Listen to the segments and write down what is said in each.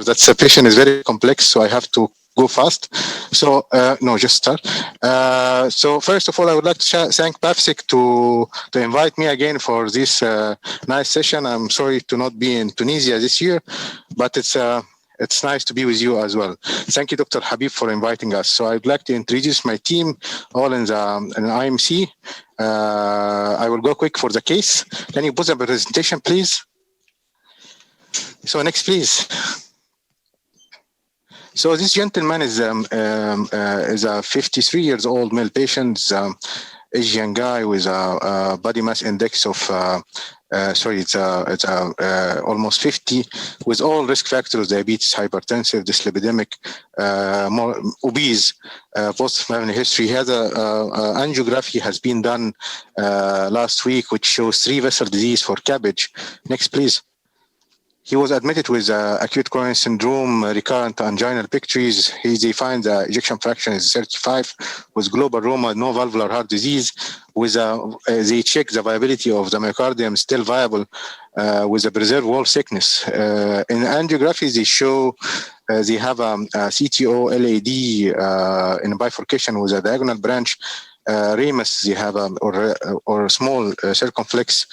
because that patient is very complex, so I have to go fast. So no, just start. So first of all, I would like to thank Pafcic to invite me again for this nice session. I'm sorry to not be in Tunisia this year, but it's nice to be with you as well. Thank you, Dr. Habib, for inviting us. So I'd like to introduce my team, all in IMC. I will go quick for the case. Can you put the presentation, please? So next, please. So this gentleman is a 53 years old male patient, Asian guy with a body mass index of almost 50, with all risk factors: diabetes, hypertensive, dyslipidemic, more obese, post-family history. He has a angiography has been done last week, which shows 3 vessel disease for cabbage. Next, please. He was admitted with acute coronary syndrome, recurrent anginal pictures. They find the ejection fraction is 35, with global Roma, no valvular heart disease. With they check the viability of the myocardium, still viable, with a preserved wall thickness. In angiography, they show they have a CTO LAD in a bifurcation with a diagonal branch. Ramus, they have or small circumflex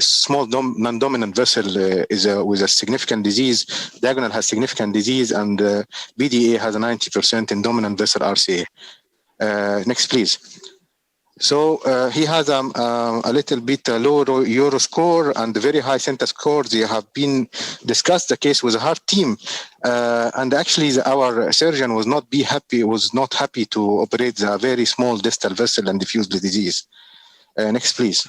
small non-dominant vessel is with a significant disease. Diagonal has significant disease, and BDA has a 90% in dominant vessel RCA. Next, please. So he has a little bit low Euro score and very high Centa score. They have been discussed the case with a heart team, and actually our surgeon was not happy to operate the very small distal vessel and diffuse the disease. Next, please.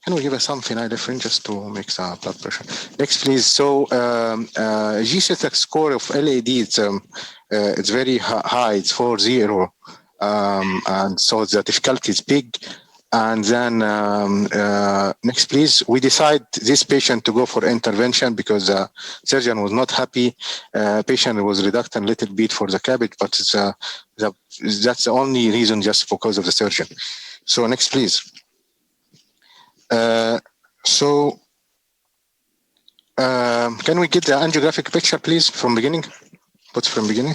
Can we give us some phenylephrine just to make the blood pressure? Next, please. So G-Ceta score of LAD, it's very high. It's 4.0. And so the difficulty is big. And then next, please. We decide this patient to go for intervention because the surgeon was not happy. Patient was reductant a little bit for the cabbage, but that's the only reason, just because of the surgeon. So next, please. Can we get the angiographic picture, please, from beginning? Put from beginning.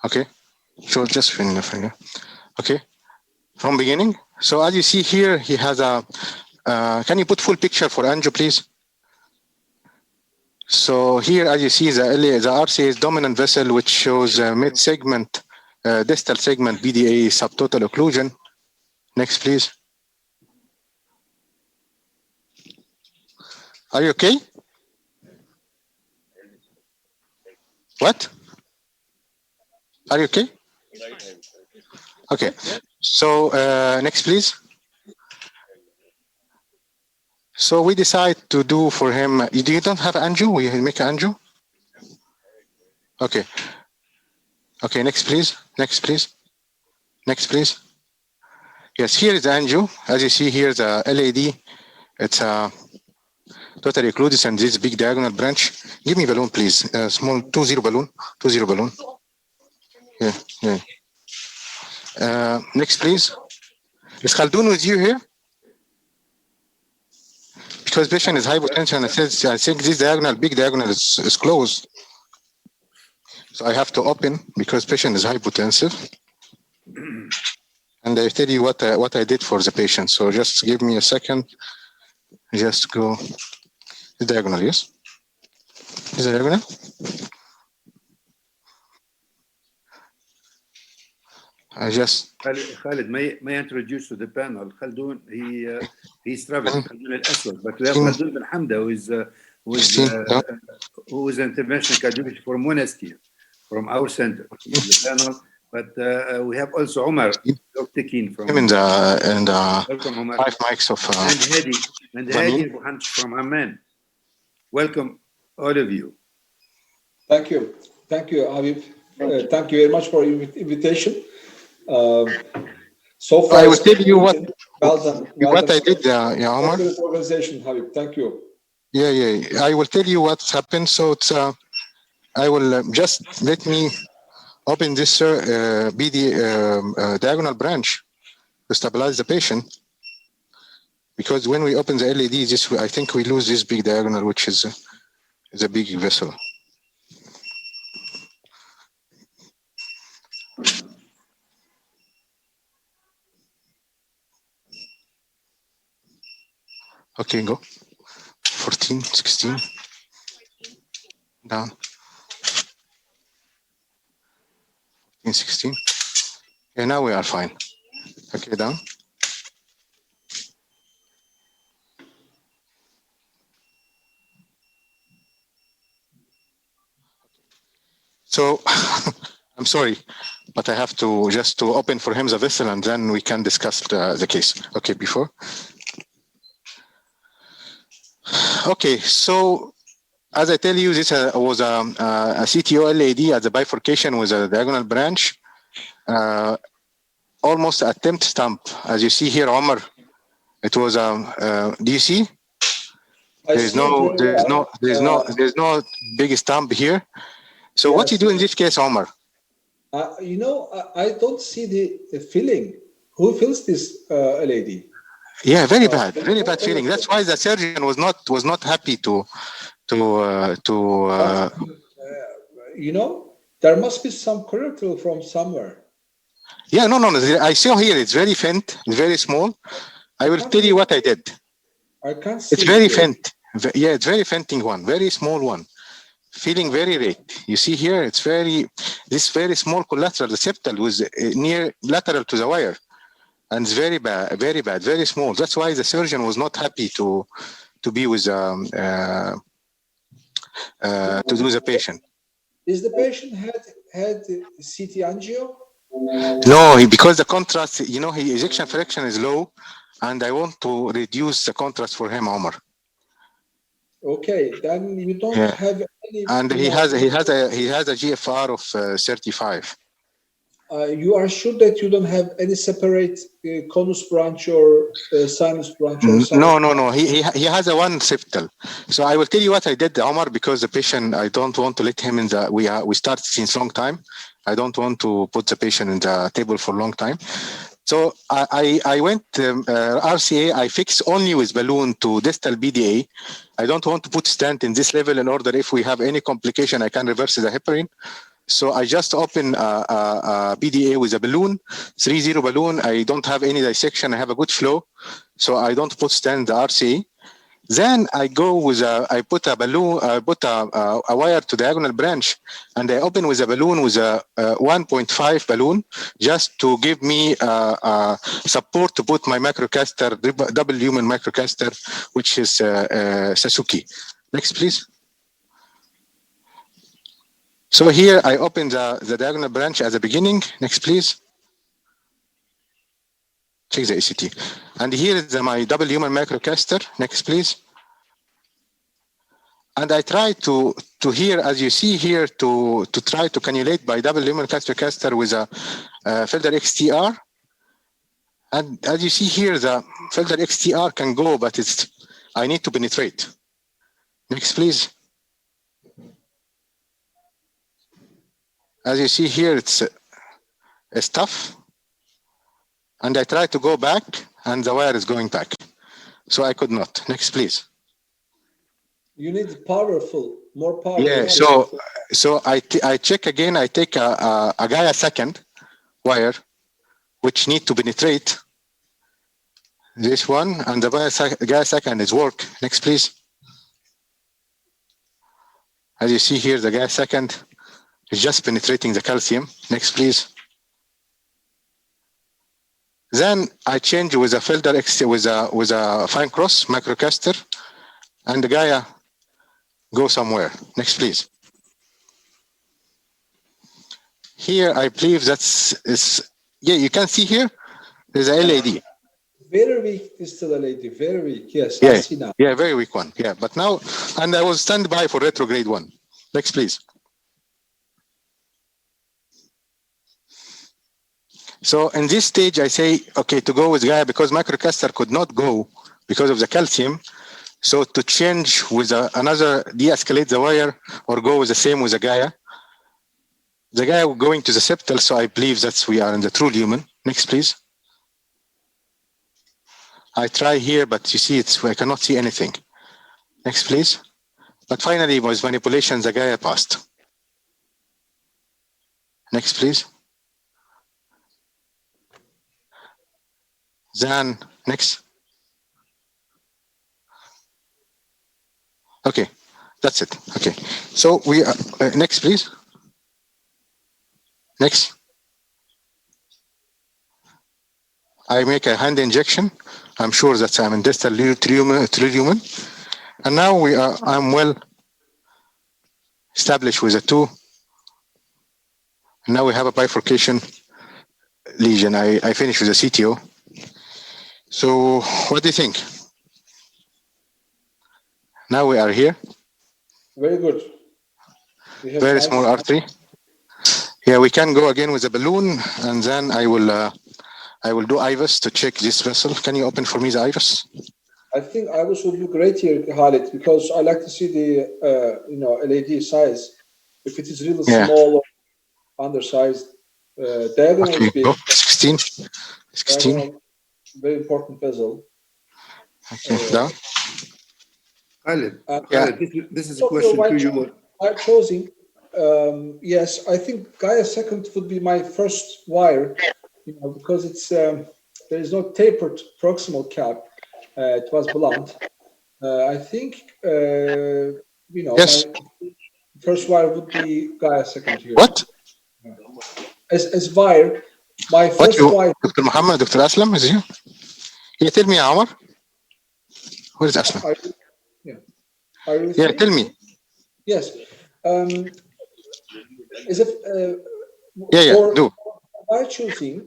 Okay, so just finger. Okay, from beginning. So as you see here, he has a. Can you put full picture for angio, please? So here, as you see, the RCA is dominant vessel, which shows mid-segment, distal segment BDA subtotal occlusion. Next, please. Are you okay? What? Are you okay? Okay. So next, please. So we decide to do for him. You don't have angio? We make angio? Okay. Okay, next, please. Next, please. Next, please. Yes, here is the angio. As you see here, the LAD. It's totally occluded, and this big diagonal branch. Give me balloon, please. Small 2-0 balloon. 2-0 balloon. Yeah. Next, please. Is Khaldun with you here? Because patient is hypotension, I think this big diagonal is closed. So I have to open because patient is hypotensive. And I tell you what I did for the patient. So just give me a second. Just go. The diagonal, yes? Is the diagonal? I just. Khalid, may I introduce to the panel Khaldun? He's traveling, Khaldun al-Aswad, but we have Khaldun al-Hamda, who is an interventional cardiologist from Monastir, from our center, the panel. But we have also Omar Tekin from. And welcome, Omar. 5 mics of. And Hadi from Amman. Welcome, all of you. Thank you, Habib. Thank you very much for your invitation. So far, I will tell you what I did, Thank Omar. you for the organization, Habib. Thank you. Yeah. I will tell you what's happened. So it's. I will just let me open this diagonal branch to stabilize the patient. Because when we open the LED, I think we lose this big diagonal, which is a big vessel. Okay, go. 14, 16. Down. 14, 16. Okay, now we are fine. Okay, down. So, I'm sorry, but I have to just to open for him the vessel and then we can discuss the case. Okay, before. Okay, so as I tell you, this was a CTO LED at the bifurcation with a diagonal branch. Almost attempt stump. As you see here, Omar, it was do you see? There's no big stump here. So yes. What you do in this case, Omar? You know, I don't see the filling. Who fills this LED? Yeah, very bad feeling. That's why the surgeon was not happy to. You know, there must be some collateral from somewhere. Yeah, no. I saw here it's very faint, very small. I will tell you what I did. I can't see. It's very faint. Yeah, it's very fainting one, very small one. Feeling very red. You see here, it's this very small collateral. The septal was near lateral to the wire. And it's very bad, very small. That's why the surgeon was not happy to be with to do the patient. Is the patient had CT angio? No, because the contrast, you know, his ejection fraction is low, and I want to reduce the contrast for him, Omar. Okay, then you don't have any. And he has a GFR of 35. You are sure that you don't have any separate conus branch or sinus branch or something? No. He has a one septal. So I will tell you what I did, Omar, because the patient, I don't want to let him in the. We started since long time. I don't want to put the patient in the table for a long time. So I went RCA. I fixed only with balloon to distal BDA. I don't want to put stent in this level in order if we have any complication, I can reverse the heparin. So I just open a BDA with a balloon, 3-0 balloon. I don't have any dissection. I have a good flow. So I don't put stent the RCA. Then I go with I put a balloon, I put a wire to diagonal branch, and I open with a balloon with a 1.5 balloon, just to give me support to put my microcaster, double lumen microcaster, which is Sasuke. Next, please. So here I open the diagonal branch at the beginning. Next, please. Check the ACT. And here is my double lumen microcaster. Next, please. And I try to here, as you see here, to try to cannulate by double lumen caster with a Felder XTR. And as you see here, the Felder XTR can go, but I need to penetrate. Next, please. As you see here, it's tough. And I try to go back, and the wire is going back. So I could not. Next, please. You need more power. Yeah, so I check again. I take a Gaia second wire, which need to penetrate this one, and the Gaia second is work. Next, please. As you see here, the Gaia second is just penetrating the calcium. Next, please. Then I change with a Felder X with a fine cross microcaster, and the Gaia go somewhere. Next, please. Here, I believe yeah, you can see here, there's a LED. Very weak is still a LED, very weak, yes, Yeah, I see now. Yeah, very weak one, yeah. But now, and I will stand by for retrograde one. Next, please. So in this stage, I say, okay, to go with Gaia, because microcaster could not go because of the calcium. So to change with another, de-escalate the wire, or go with the same with the Gaia. the guy going to the septal, so I believe that we are in the true lumen. Next, please. I try here, but you see, I cannot see anything. Next, please. But finally, with manipulation, the guy passed. Next, please. Then, next. Okay, that's it. Okay, so we are, next, please. Next. I make a hand injection. I'm sure that I'm in distal lumen. And now I'm well established with the two. Now we have a bifurcation lesion. I finished with the CTO. So what do you think? Now we are here. Very good. Very small artery. Yeah, we can go again with a balloon, and then I will do IVUS to check this vessel. Can you open for me the IVUS? I think IVUS would be great here, Khalid, because I like to see the LAD size. If it is really small or undersized, diagonal okay, is big. go. 16. Diagonal, very important vessel. Okay, down. Khalid, Yeah. this is a question to you. I'm choosing. Yes, I think Gaia second would be my first wire, because it's there is no tapered proximal cap. It was blunt. I think Yes. my first wire would be Gaia second here. What? As wire, my first wire. Dr. Muhammad, Dr. Aslam is here. Yeah, tell me, Omar. Where is Aslam? Tell me. Yes. Is it? Do. Wire choosing,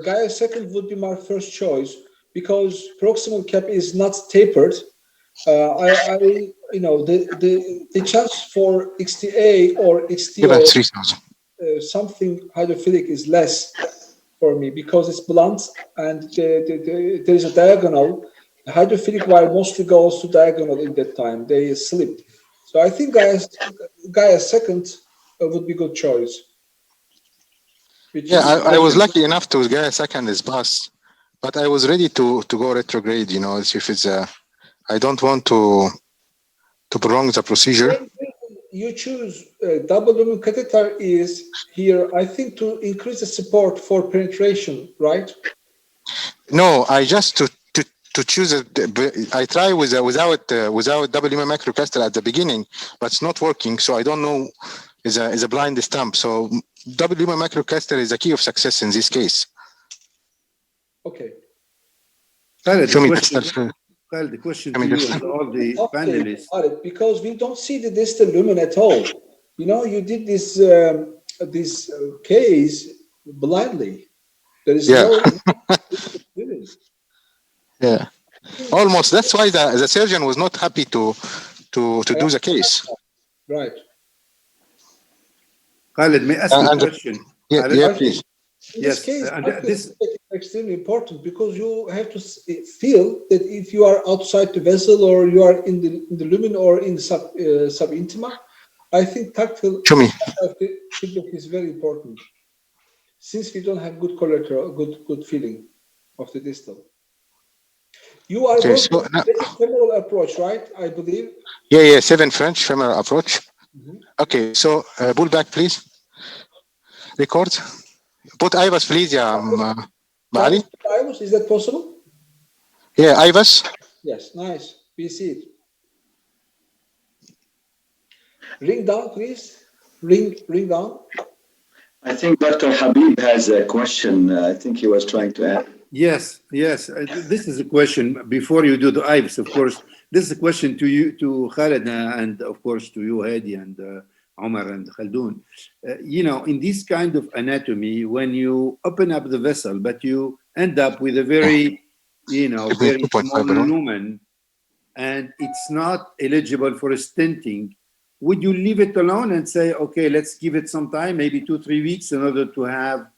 Gaia second would be my first choice because proximal cap is not tapered. The chance for XTA or XTO something hydrophilic is less for me because it's blunt and there is a diagonal. The hydrophilic wire mostly goes to diagonal in that time. They slip. So I think Gaia second would be good choice. I was lucky enough to Gaia second is passed, but I was ready to go retrograde. If it's I don't want to prolong the procedure. You choose double lumen catheter is here, I think, to increase the support for penetration, right? No, I just to choose I try without double lumen macrocaster at the beginning, but it's not working. So I don't know. Is a blind stamp. So double lumen macrocaster is the key of success in this case. Okay. Khalid, the question to you and all the panelists. Because we don't see the distal lumen at all. You did this case blindly. There is no Yeah, almost. That's why the surgeon was not happy to do the case. Right. Khalid, may I ask you a question? Yeah, please. In this case, this is extremely important because you have to feel that if you are outside the vessel or you are in the lumen or in subintima, I think tactile feedback is very important. Since we don't have good collateral, good feeling of the distal. You are working femoral approach, right? I believe. Yeah, 7 French femoral approach. Okay, so pull back, please. Record. Put IVUS, please, Bali. IVUS, is that possible? Yeah, IVUS. Yes, nice. We see it. Ring down, please. Ring down. I think Dr. Habib has a question. I think he was trying to add. Yes. This is a question. Before you do the IVUS, of course, this is a question to you, to Khalid, and of course to you, Hadi, and Omar and Khaldoon. In this kind of anatomy, when you open up the vessel, but you end up with a very, very small lumen, and it's not eligible for stenting, would you leave it alone and say, okay, let's give it some time, maybe 2-3 weeks, in order to have,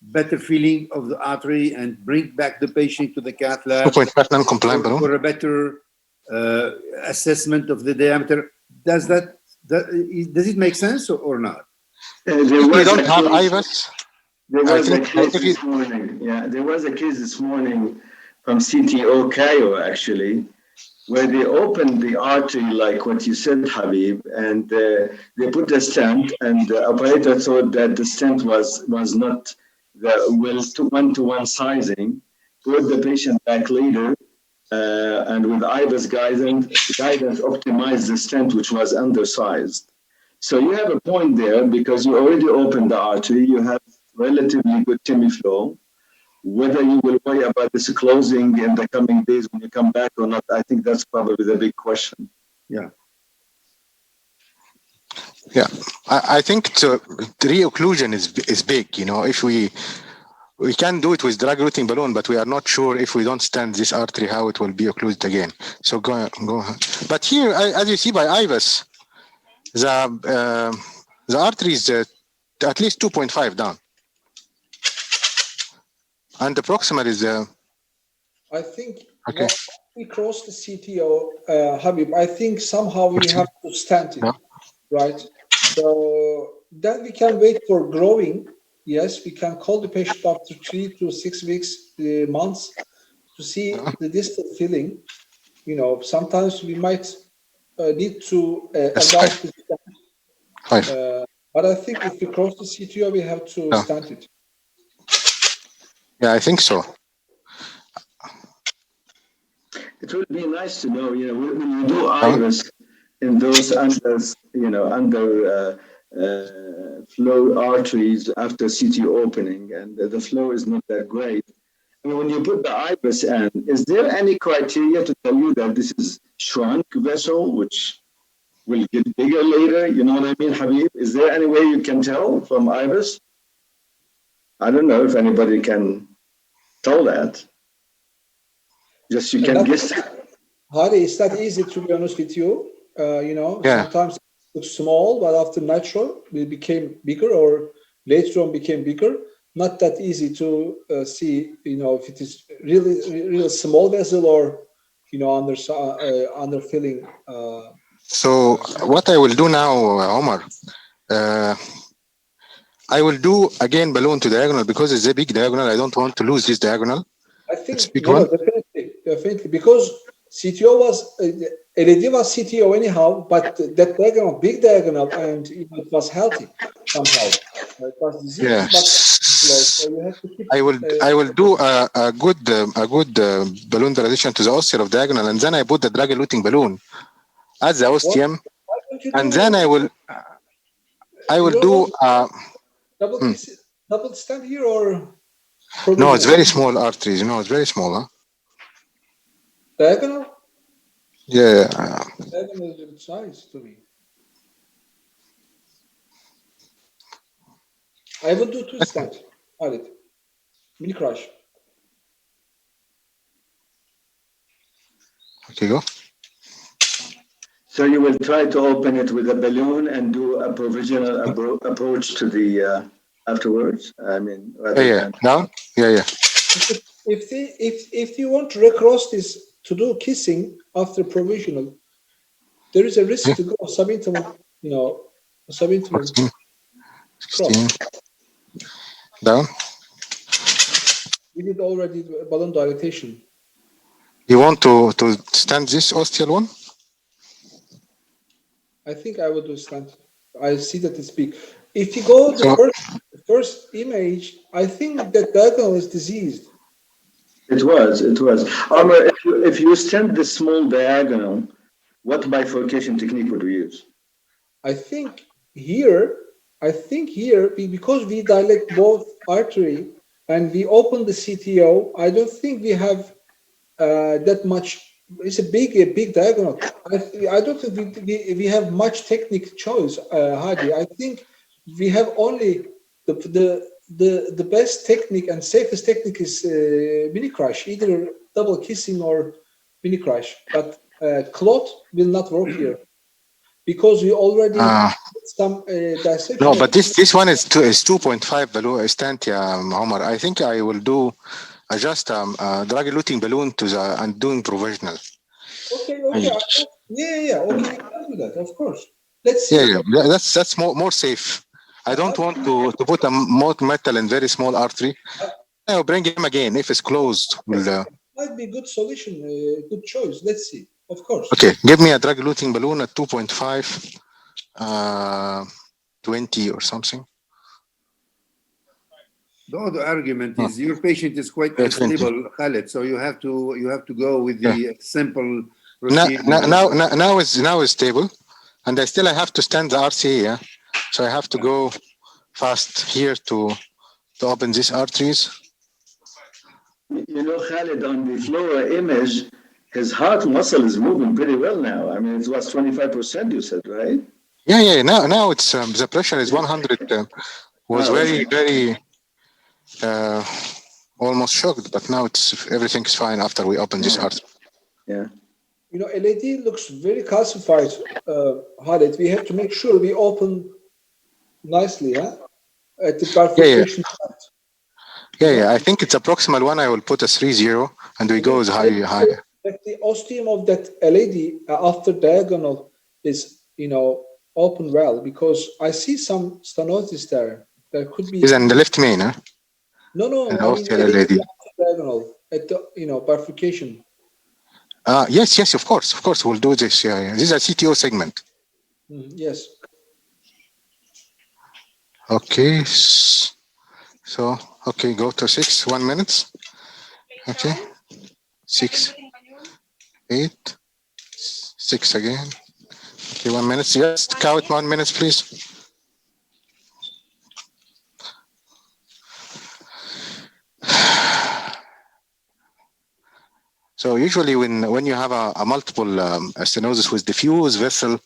better feeling of the artery and bring back the patient to the cath lab for a better assessment of the diameter? Does it make sense or not? If we don't have IVUS, there I was a think case if you, this morning. Yeah, there was a case this morning from CTO Cairo, actually, where they opened the artery, like what you said, Habib, and they put a stent, and the operator thought that the stent was not the one-to-one sizing, put the patient back later, and with IVUS guidance optimized the stent, which was undersized. So you have a point there because you already opened the artery, you have relatively good TIMI flow. Whether you will worry about this closing in the coming days when you come back or not, I think that's probably the big question. Yeah. yeah, I think the re-occlusion is big. You know, if we can do it with drug-eluting balloon, but we are not sure if we don't stent this artery how it will be occluded again. So go ahead. But here, as you see by IVUS, the artery is at least 2.5 down, and the proximal is I think okay. once we cross the CTO, Habib, I think somehow we have to stent it, Yeah. right? So then we can wait for growing. Yes, we can call the patient after 3 to 6 weeks, months, to see the distal filling. You know, sometimes we might need to advise the stent. 5. But I think if we cross the CTO, we have to stent it. Yeah, I think so. It would be nice to know, when you do IVUS in those under flow arteries after CT opening, and the flow is not that great. I mean, when you put the IVUS in, is there any criteria to tell you that this is shrunk vessel, which will get bigger later? You know what I mean, Habib? Is there any way you can tell from IVUS? I don't know if anybody can tell that. Just you can guess. Hadi, it's not easy, to be honest with you. Sometimes it looks small, but after natural, it became bigger, or later on became bigger. Not that easy to see, if it is really small vessel or, under filling. So what I will do now, Omar, I will do again balloon to diagonal because it's a big diagonal. I don't want to lose this diagonal. I think, definitely, because CTO was, LED was CTO anyhow, but that diagonal, big diagonal, and it was healthy somehow. It was diseased, yeah. but so you have to keep, I will do a good balloon dilation to the ostial of diagonal, and then I put the drug-eluting balloon at the ostium, and then I will do double stent here, or no, it's very small arteries. No, it's very small, huh? Diagonal? Yeah. Diagonal is a good size to me. I will do 2 stents. Add it. Mini crush. Okay, go. So you will try to open it with a balloon and do a provisional approach to the afterwards. I mean, Now, yeah. If you want to recross this to do kissing after provisional, there is a risk to go subintimal, subintimal. 16. Down. We did already balloon dilatation. You want to stent this ostial one? I think I would do stent. I see that it's big. If you go the first image, I think that diagonal is diseased. It was. Omar, if you stent the small diagonal, what bifurcation technique would we use? I think here, because we dilate both artery and we open the CTO, I don't think we have that much. It's a big diagonal. I don't think we have much technique choice, Hadi. I think we have only the best technique and safest technique is mini crush, either double kissing or mini crush. But clot will not work here because we already some dissection. No, but this one is 2.5 balloon stent, Omar. I think I will do just drug-eluting balloon to the and doing provisional. Okay. Yeah. Okay, we can do that, of course. Let's see. Yeah. That's more safe. I don't want to put a more metal in very small artery. I'll bring him again if it's closed. Might be a good solution, good choice. Let's see. Of course. Okay, give me a drug-eluting balloon at 2.5, 20 or something. The other argument is your patient is quite unstable, Khaled, so you have to go with the simple procedure. Now it's stable, and I have to stand the RCA, yeah? So I have to go fast here to open these arteries. You know, Khaled, on the fluoro image, his heart muscle is moving pretty well now. I mean, it was 25%, you said, right? Yeah. Now it's the pressure is 100. Was very almost shocked, but now everything's fine after we open this artery. Yeah. You know, LAD looks very calcified, Khaled. We have to make sure we open nicely, huh? At the bifurcation point. Yeah. I think it's a proximal one. I will put a 3-0, and we go as high. The ostium of that LAD after diagonal is, open well, because I see some stenosis there. There could be. Is in the left main, huh? No. I mean, LAD after diagonal at the bifurcation. Yes, of course, we'll do this. Yeah. This is a CTO segment. Yes. Okay. So, go to 6, 1 minute. Okay. 6, 8, 6 again. Okay, 1 minute. Just count 1 minute, please. So usually when you have a multiple stenosis with diffuse vessel,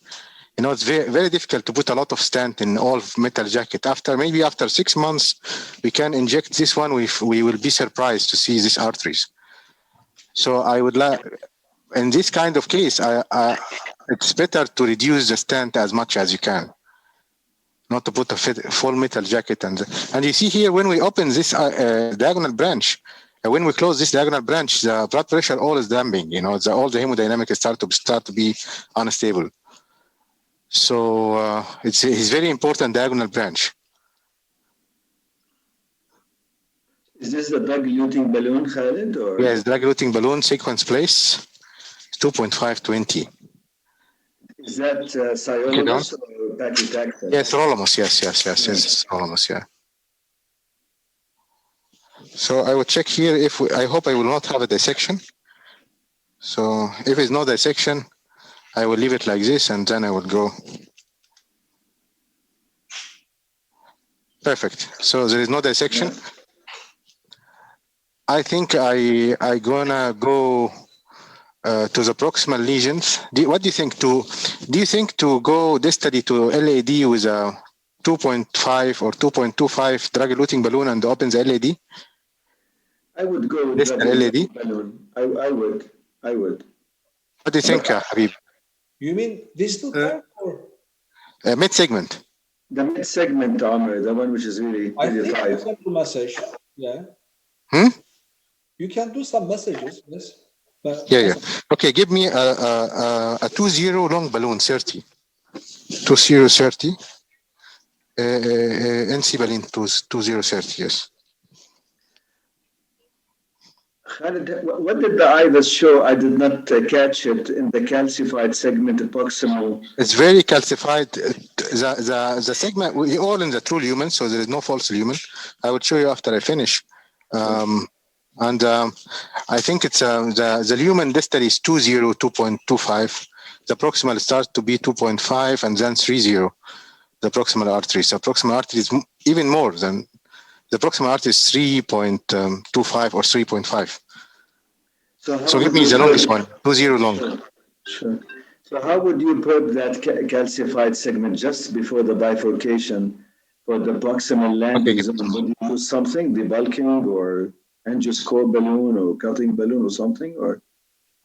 it's very, very difficult to put a lot of stent in all metal jacket. After 6 months, we can inject this one. We will be surprised to see these arteries. So I would in this kind of case, it's better to reduce the stent as much as you can, not to put a full metal jacket. And you see here, when we open this diagonal branch, when we close this diagonal branch, the blood pressure all is damping. All the hemodynamics start to be unstable. So it's very important diagonal branch. Is this the drug-eluting balloon, Khaled? Or? Yes, drug-eluting balloon sequence place, 2.520. Is that Sirolimus or paclitaxel? Yes, Sirolimus. Yes, Sirolimus, yeah. So I will check here I hope I will not have a dissection. So if it's no dissection, I will leave it like this, and then I will go. Perfect. So there is no dissection. Yeah. I think I gonna go to the proximal lesions. What do you think? Do you think to go distally to LAD with a 2.5 or 2.25 drug-eluting balloon and open the LAD? I would go with drug-eluting balloon. I would. What do you think, Habib? You mean distal part or mid segment? The mid segment, Amr, the one which is really tight. You can do massage. Yeah. You can do some massages, yes. But yeah. Okay, give me a 2-0 long balloon, 30. 2-0-30. NC balloon 2-0-30, yes. Khaled, what did the IVUS show? I did not catch it in the calcified segment proximal. It's very calcified. The segment, we all in the true lumen, so there is no false lumen. I will show you after I finish. And I think it's the lumen distal is 2.0, 2.25. The proximal starts to be 2.5 and then 3.0. The proximal artery. So proximal artery is even more than the proximal artery is 3.25 or 3.5. So give me the longest one, 2.0 long. Sure. So how would you put that calcified segment just before the bifurcation for the proximal landing zone? Would you do something, debulking or angioscope balloon or cutting balloon or something, or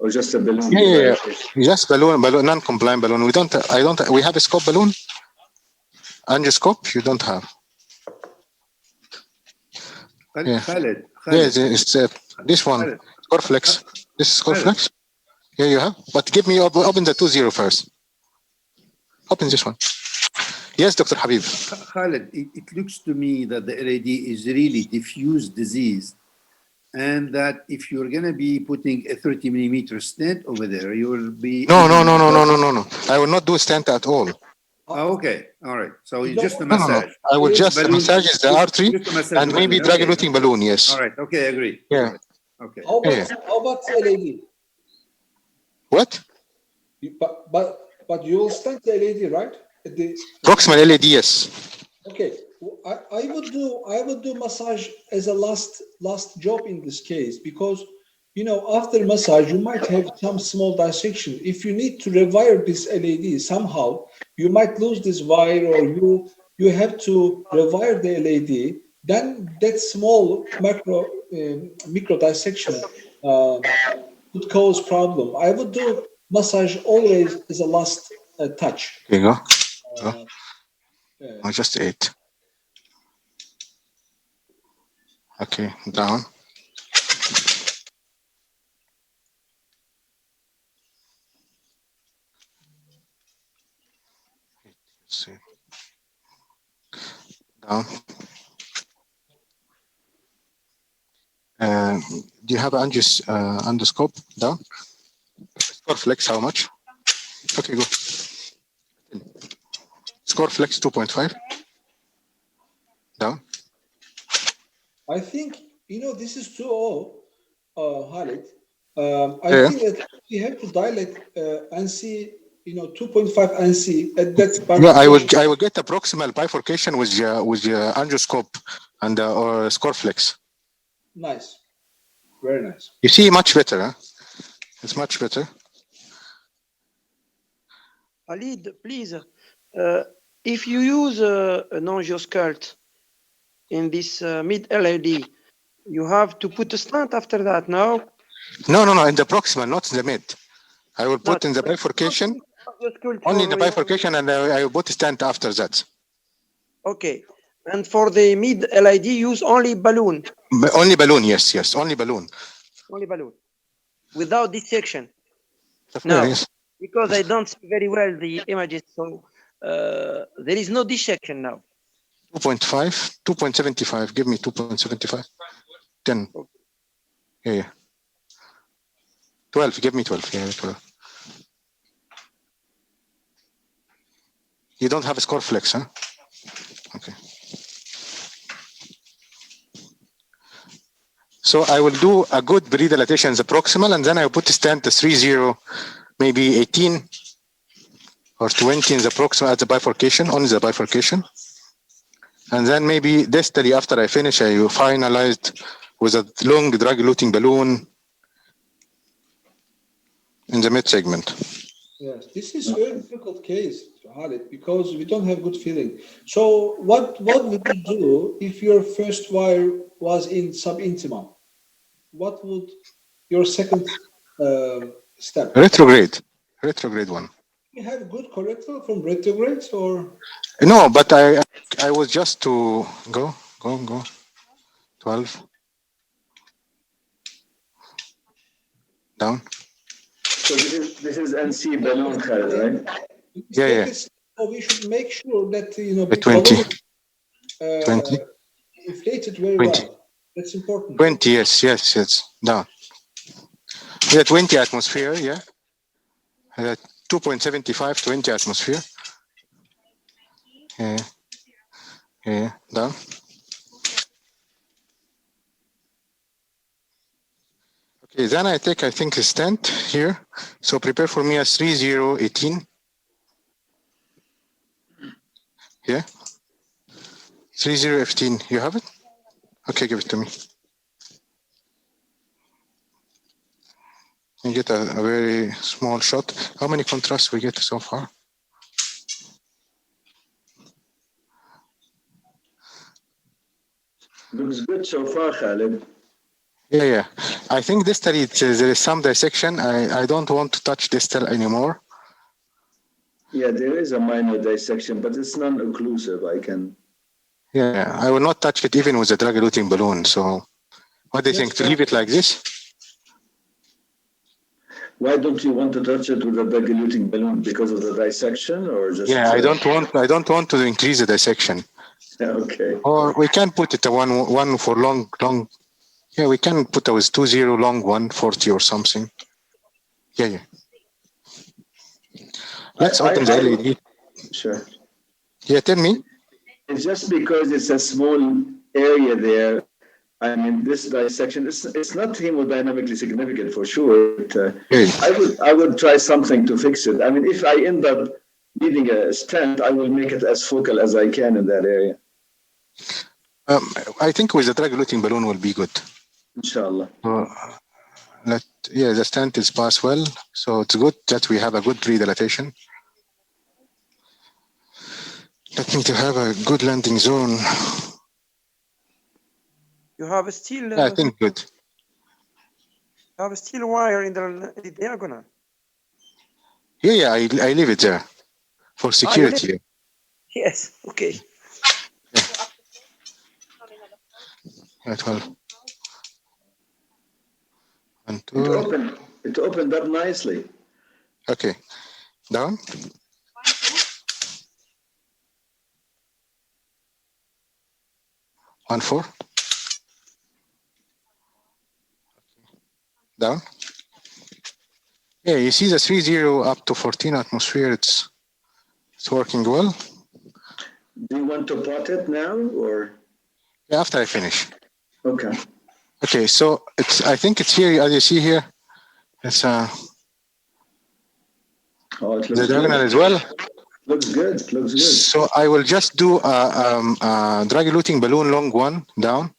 just a balloon? Yeah. Just balloon, non-compliant balloon. We have a scope balloon. Angioscope, you don't have. Khaled. Yes, it's this one. Corflex. This is Corflex. Yeah, you have. But give me open the 2.0 first. Open this one. Yes, Dr. Habib. Khalid, it looks to me that the LED is really diffuse disease, and that if you're going to be putting a 30 millimeter stent over there, you will be... No. I will not do a stent at all. Oh, okay, all right. So it's just a No. massage. I will just balloon, massage the artery just a massage and maybe balloon. drug-eluting balloon, yes. All right, okay, I agree. Yeah. All right. Okay. How about LED? What? But you will stent the LED, right? Proximal LED, yes. Okay, I would do massage as a last job in this case, because after massage you might have some small dissection. If you need to rewire this LED somehow, you might lose this wire, or you have to rewire the LED. Then that small micro dissection could cause problem. I would do massage always as a last touch. There you go. I just ate. Okay, down. Let's see. Down. Do you have endoscope? Down. Score flex, how much? Okay, go. Score flex 2.5. Down. I think, this is 2.0, Khalid. I think that we have to dilate NC, 2.5 NC. That's I will get a proximal bifurcation with your endoscope and or score flex. Nice. Very nice. You see much better, huh? It's much better. Khalid, please, if you use an angioscult in this mid-LED, you have to put a stent after that, no? No, in the proximal, not in the mid. I will put in the bifurcation, only in the bifurcation, and I will put a stent after that. Okay. And for the mid-LED, use only balloon? Only balloon, yes, only balloon. Only balloon. Without dissection? No, yes. Because I don't see very well the images, so there is no dissection now. 2.5, 2.75. Give me 2.75. 10. Okay. Yeah. 12. Give me 12. Yeah, 12. You don't have a score flex, huh? Okay. So I will do a good pre-dilatation, the proximal, and then I will put a stent to 3.0, maybe 18 or 20 in the proximal at the bifurcation, only the bifurcation. And then maybe distally after I finish, I will finalize with a long drug-eluting balloon in the mid segment. Yes, this is a very difficult case, Khalid, because we don't have good feeling. So what would you do if your first wire was in subintima? What would your second step? Retrograde one. You have good corrector from retrograde, or? No, but I was just to go 12 down. So this is NC balloon, Khalid, right? Yeah. So we should make sure that 20. 20. Inflated very 20. well. That's important. 20, yes. Down. Yeah, 20 atmosphere, yeah. 2.75, 20 atmosphere. Yeah, down. Okay, then I think a stent here. So prepare for me a 3.018. Yeah. 3.015. You have it? Okay, give it to me. You get a very small shot. How many contrasts we get so far? Looks good so far, Khalid. Yeah. I think distally there is some dissection. I don't want to touch distal anymore. Yeah, there is a minor dissection, but it's non-occlusive. Yeah, I will not touch it even with a drug-eluting balloon. So what do you think? To leave it like this? Why don't you want to touch it with a diluting balloon? Because of the dissection, or just? Yeah, I don't want to increase the dissection. Okay. Or we can put it a one for long. Yeah, we can put a with 20 long 140 or something. Yeah. Let's open the LED. Sure. Yeah, tell me. It's just because it's a small area there. I mean, this dissection, it's not hemodynamically significant for sure. But, I would try something to fix it. I mean, if I end up needing a stent, I will make it as focal as I can in that area. I think with the drug-eluting balloon will be good. Inshallah. The stent is passed well, so it's good that we have a good pre-dilatation. Let me to have a good landing zone. You have still. I think good. You have steel wire in the diagonal. Yeah, I leave it there for security. Yes. Okay. Yeah, 12. 1, 2. It opened up nicely. Okay. Down. 1, 4. Down. Yeah, you see the 3-0 up to 14 atmosphere. It's working well. Do you want to pot it now, or? Yeah, after I finish. Okay. Okay, so I think it's here, as you see here. It's it looks the diagonal good. as well. Looks good. Looks good. So I will just do a drug-eluting balloon long one down,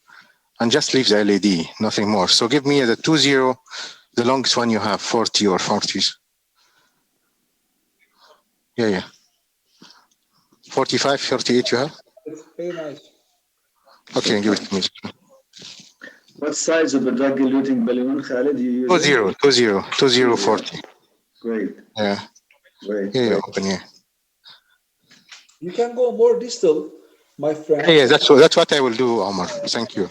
and just leave the LED, nothing more. So give me the 2-0, the longest one you have, 40 or 40s. Yeah. 45, 38 you have? It's very nice. Okay, give it to me. What size of a drug-eluting balloon, Khalid, do you use? 20, 40. Great. Yeah. Great. Here you open here. You can go more distal, my friend. Yeah, that's what I will do, Omar. Thank you.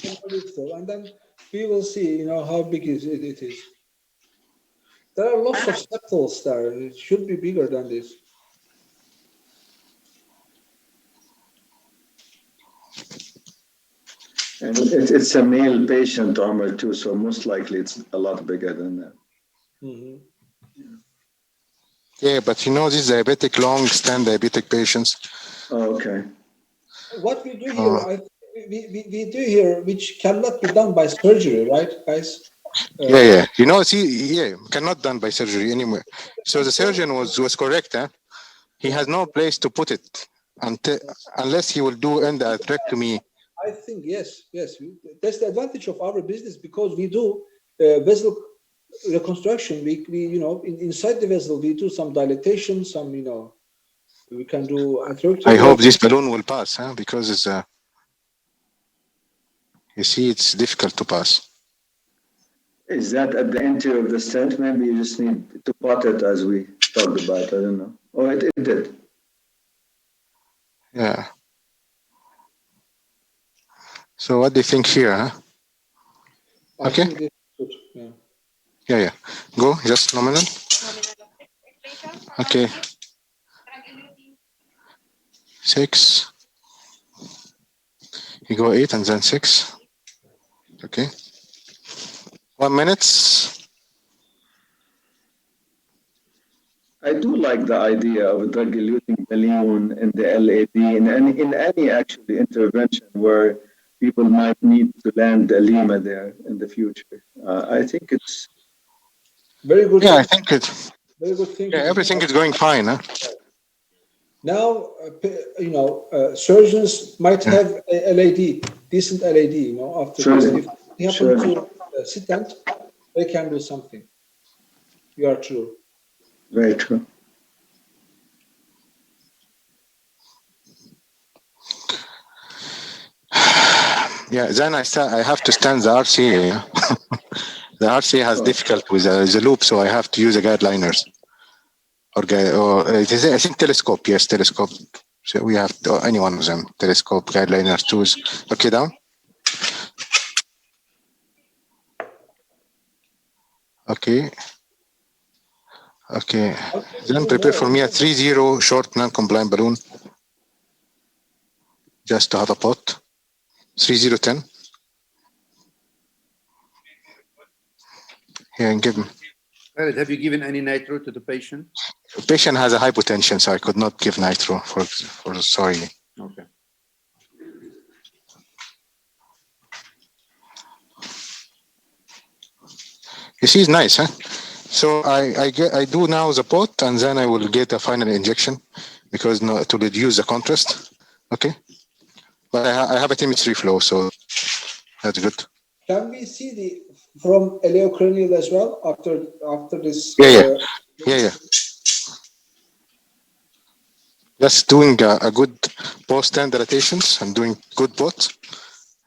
And then we will see, how big it is. There are lots of septals there. It should be bigger than this. And it's a male patient, Omar, too, so most likely it's a lot bigger than that. Mm-hmm. Yeah, but these diabetic, long-stand diabetic patients. Oh, okay. What we do here, we do here, which cannot be done by surgery, right, guys? Yeah. Cannot done by surgery anywhere. So the surgeon was correct, huh? He has no place to put it unless he will do endarterectomy. I think yes. That's the advantage of our business, because we do vessel reconstruction. We inside the vessel we do some dilatation, some we can do atherectomy. I hope this balloon will pass, huh? Because it's you see, it's difficult to pass. Is that at the interior of the stent? Maybe you just need to pot it, as we talked about. I don't know. Oh, it did. Yeah. So what do you think here, huh? Okay. Yeah. Go, just nominal. Okay. 6. You go 8 and then 6. Okay. 1 minute. I do like the idea of a drug-eluting balloon in the LAD, in any actually intervention where people might need to land a lima there in the future. I think it's very good. Yeah, I think it's very good thing. Yeah, everything is going fine, huh? Now, surgeons might have a LAD, decent LAD, after this. If they happen to sit down, they can do something. You are true. Very true. Yeah, then I have to stand the RCA. Yeah? The RCA has difficult with the loop, so I have to use the guideliners. Or it is, I think, telescope. Yes, telescope. So we have any one of them. Telescope, guideliner, tools. Okay, down. Okay. Okay. Then prepare for me a 3-0 short non-compliant balloon. Just to have a pot. 3010. Here, and give me. Khaled, have you given any nitro to the patient? The patient has a hypotension, so I could not give nitro for sorry. Okay. You see, it's nice, huh? So I do now the pot, and then I will get a final injection because no, to reduce the contrast. Okay, but I have a chemistry flow, so that's good. Can we see the from eleocranial as well after this? Yeah. Just doing a good post dilatations and doing good pot,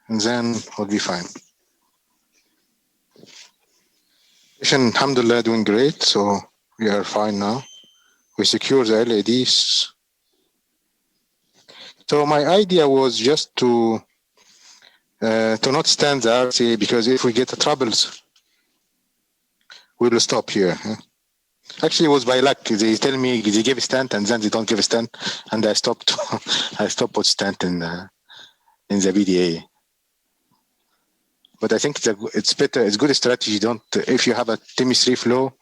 and then we'll be fine. Patient, alhamdulillah, doing great. So we are fine now. We secure the LADs. So my idea was just to not stand the RCA, because if we get the troubles, we will stop here. Actually, it was by luck. They tell me they give a stent and then they don't give a stent, and I stopped. I stopped with stent in the BDA. But I think it's better. It's good strategy. Don't, if you have a chemistry flow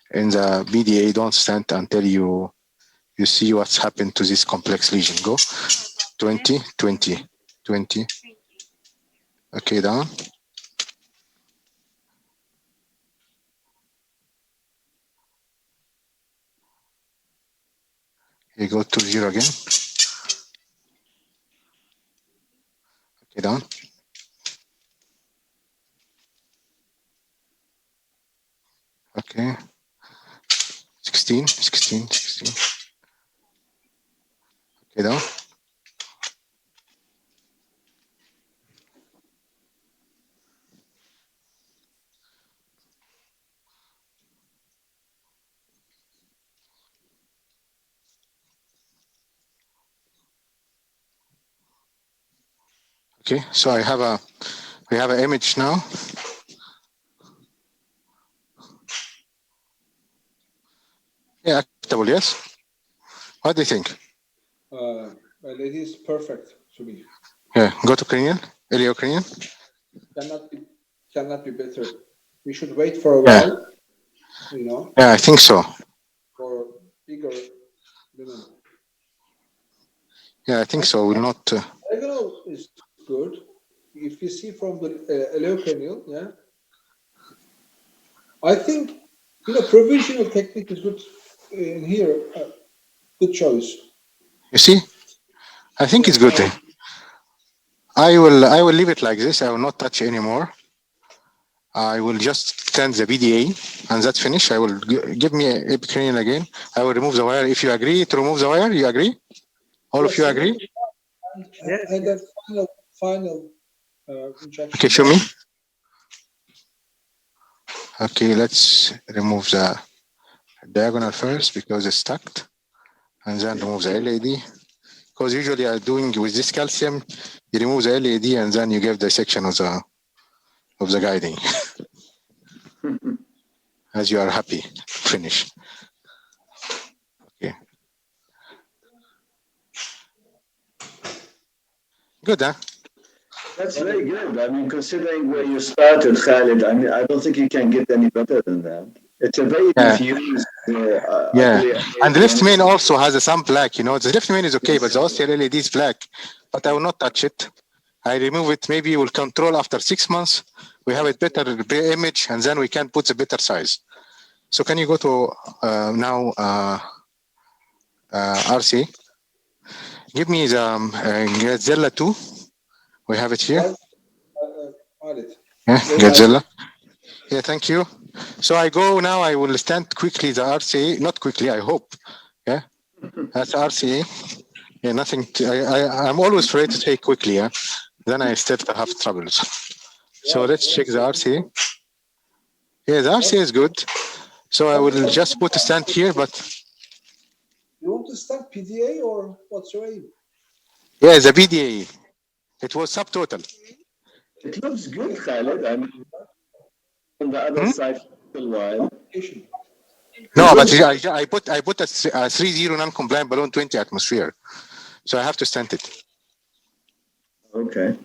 in the BDA, don't stent until you see what's happened to this complex lesion. Go 20, 20, 20. Okay, down. You go to 0 again. Okay, down. Okay. 16. Okay, down. Okay, so we have an image now. Yeah, acceptable, yes. What do you think? Well, it is perfect to me. Yeah, go to cranial, iliocranial. Cannot be better. We should wait for a while, you know. Yeah, I think so. For bigger lumen. Yeah, I think so. We'll not. Diagonal is good. If you see from the iliocranial, yeah. I think, provisional technique is good in here. Good choice. You see, I think it's good. I will leave it like this. I will not touch anymore. I will just send the BDA, and that's finished. I will give me epicranial again. I will remove the wire. If you agree to remove the wire, you agree? All of you agree? And then final injection. Okay, show me. Okay, let's remove the diagonal first because it's stuck, and then remove the LAD. Because usually I'm doing with this calcium, you remove the LAD and then you give the section of the guiding. As you are happy to finish. Okay. Good, huh? That's very good. I mean, considering where you started, Khalid, I mean, I don't think you can get any better than that. It's a very diffused. And the left main also has some black, The left main is okay, but the osteal LED is black. But I will not touch it. I remove it. Maybe we'll control after 6 months. We have a better image, and then we can put the better size. So can you go to now RC? Give me the Gazella 2. We have it here. Yeah, Gazella. Yeah, thank you. So I go now. I will stand quickly the RCA. Not quickly, I hope. Yeah, that's RCA. Yeah, nothing. I'm always afraid to take quickly. Yeah, then I start to have troubles. So let's check the RCA. Yeah, the RCA is good. So I will just put a stand here, but. You want to start PDA or what's your aim? Yeah, the PDA. It was subtotal. It looks good, Khalid. I mean, on the other side for a while. No, but I put a 3.0 non-compliant balloon 20 atmosphere, so I have to stent it. Okay.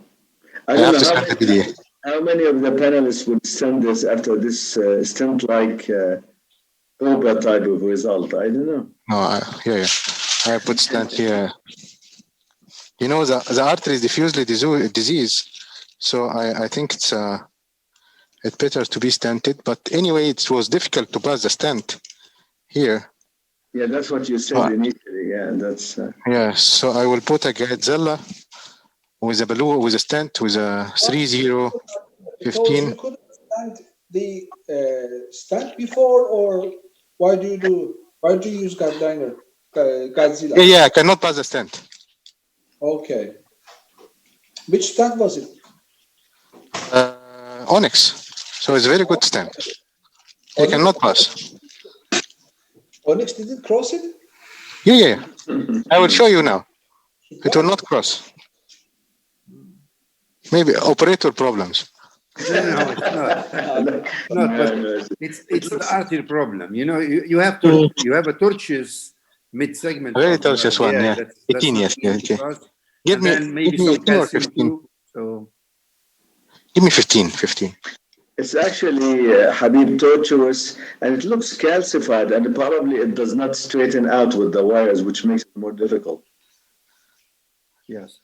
I have to stent the PDA. How many of the panelists would send this after this stent-like OPA type of result? I don't know. No, yeah. I put stent here. You know, the artery is diffusely disease, so I think it's better to be stented. But anyway, it was difficult to pass the stent here. Yeah, that's what you said initially. Yeah, that's. Yeah, so I will put a Gadzella with a balloon, with a stent, with a 3.0 Because 15. you couldn't stand the stent before, or why do you use Godzilla? Yeah, I cannot pass the stent. Okay. Which stent was it? Onyx. So it's a very good stent. I cannot pass. Onyx didn't cross it? Yeah. I will show you now. It will not cross. Maybe operator problems. No, it's not. But it's the artery problem. You know, you have a tortuous mid-segment. Very tortuous one. Yeah. 18, yes. Okay. Give me 18 or 15. So give me 15. It's actually Habib tortuous, and it looks calcified, and probably it does not straighten out with the wires, which makes it more difficult. Yes.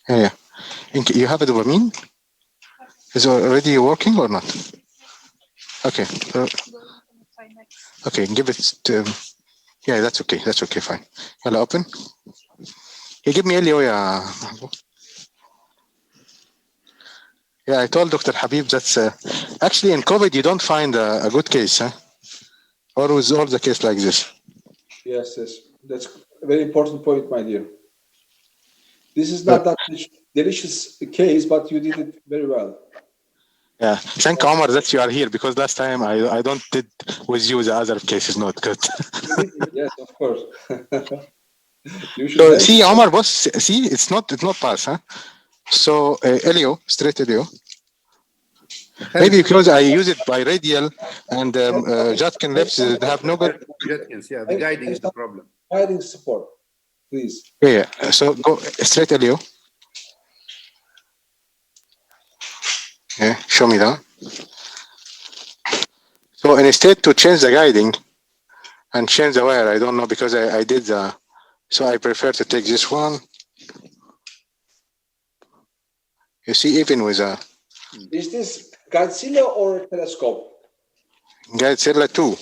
Yeah. You have a dopamine? Is it already working or not? Okay. Okay, give it to... Yeah, that's okay. That's okay, fine. Hello, open. You give me Elio, yeah. Yeah, I told Dr. Habib that's actually in COVID you don't find a good case, huh? Or with all the case like this. Yes, that's a very important point, my dear. This is not that delicious case, but you did it very well. Yeah, thank Omar that you are here, because last time I don't did with you the other cases not good. Yes, of course. So see, Omar, boss, see, it's not pass, huh? So Elio, straight Elio. Maybe because I use it by radial and Jatkin left have no good. Jatkins, yeah, the guiding is the problem. Guiding support, please. Yeah. So go straight Elio. Yeah, show me that. So instead to change the guiding and change the wire, I don't know, because I did the, so I prefer to take this one. You see, even with a... Is this Godzilla or telescope? Godzilla 2.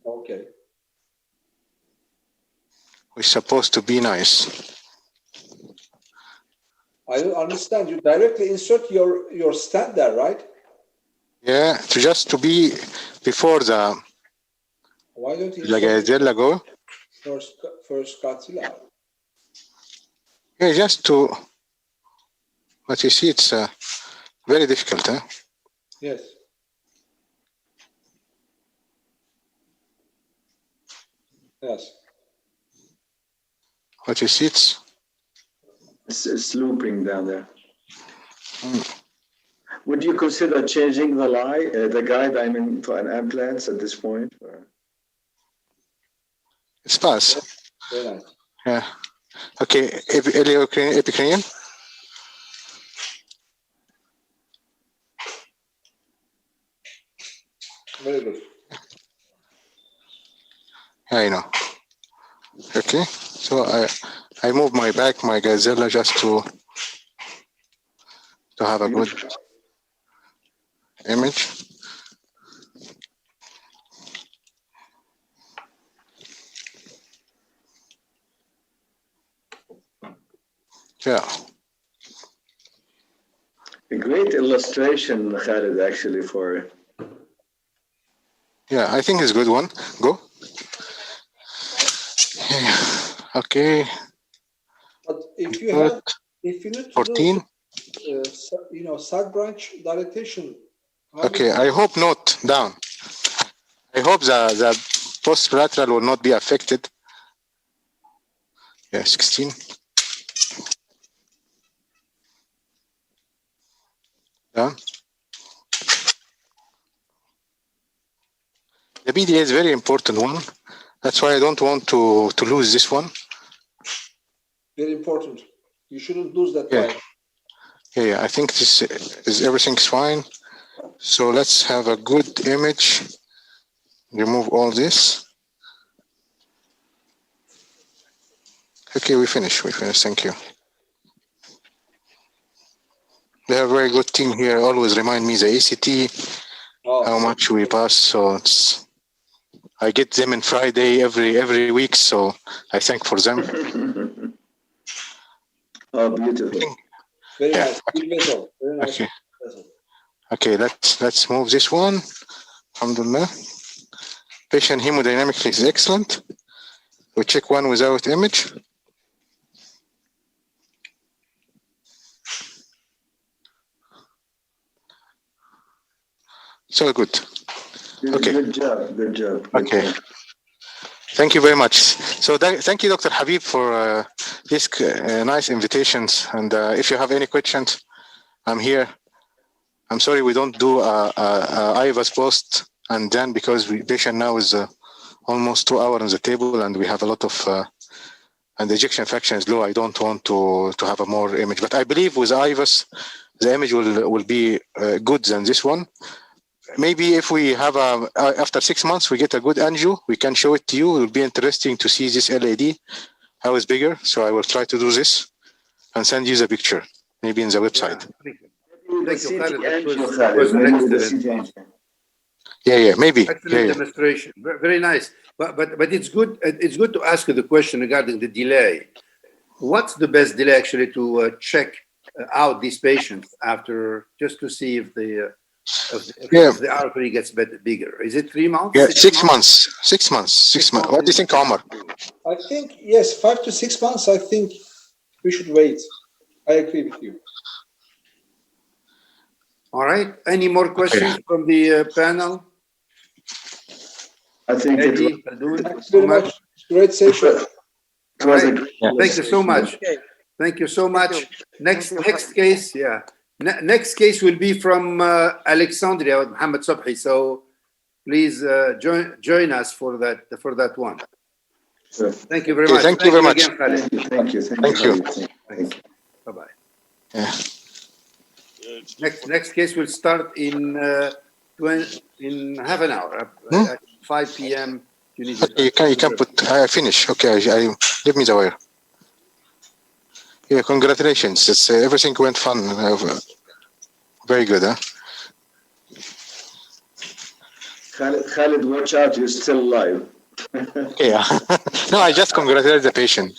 Okay. It's supposed to be nice. I understand. You directly insert your stand there, right? Yeah, to be before the... Why don't you Godzilla go? First Godzilla. Yeah, just to... But you see, it's very difficult, huh? Yes. Yes. But you see, it's looping down there. Would you consider changing the guide, I mean, for an implants at this point? Or? It's pass. Very nice. Yeah. Okay, epicranial. Very good. Yeah, I know. Okay, so I move my Godzilla just to have a good image. Yeah. A great illustration, Khalid, actually, for... Yeah, I think it's a good one. Go. Yeah. Okay. But if you need to 14. do, side branch dilatation. Okay, I hope not down. I hope the post-lateral will not be affected. Yeah, 16. Down. PDA is a very important one. That's why I don't want to lose this one. Very important. You shouldn't lose that Yeah. time. Yeah, I think this is everything's fine. So let's have a good image. Remove all this. Okay, we finished. Thank you. They have a very good team here. Always remind me the ACT, how much we pass. So I get them in Friday every week. So I thank for them. Oh, beautiful. Very Yeah. nice. Big vessel. Very nice. Okay. Vessel. Okay, let's move this one. Alhamdulillah. Patient hemodynamically is excellent. We check one without image. So good. Okay. Good job. Good job. Okay. Thank you very much. So thank you, Dr. Habib, for these nice invitations. And if you have any questions, I'm here. I'm sorry we don't do IVAS post, and then because patient now is almost 2 hours on the table, and we have a lot of and the ejection fraction is low. I don't want to have a more image, but I believe with IVAS, the image will be good than this one. Maybe if we have after 6 months we get a good angio, we can show it to you. It will be interesting to see this LAD, how it's bigger. So I will try to do this and send you the picture, maybe in the website. Thank you, Khalid. That was an excellent. Yeah, maybe. Excellent demonstration. Very nice. But it's good. It's good to ask you the question regarding the delay. What's the best delay actually to check out these patients after, just to see if the artery gets bigger? Is it 3 months? Yeah, 6 months. 6 months. 6 months. What do you think, Omar? I think, yes, 5 to 6 months, I think we should wait. I agree with you. All right. Any more questions from the panel? I think it was, Thanks very much. Great session. Thank you so much. Thank you so much. Next case, yeah. Next case will be from Alexandria with Mohammed Subhi. So please join us for that one. Sure. Thank you very much. Thank you very much. Again, Khalid. Thank you. Thank you. Bye bye. Yeah. Next case will start in half an hour. At 5 p.m. You can put. I finish. Okay. I give me the wire. Yeah. Congratulations. It's everything went fun. Very good, huh? Khalid, watch out! You're still alive. Yeah. No, I just congratulate the patient.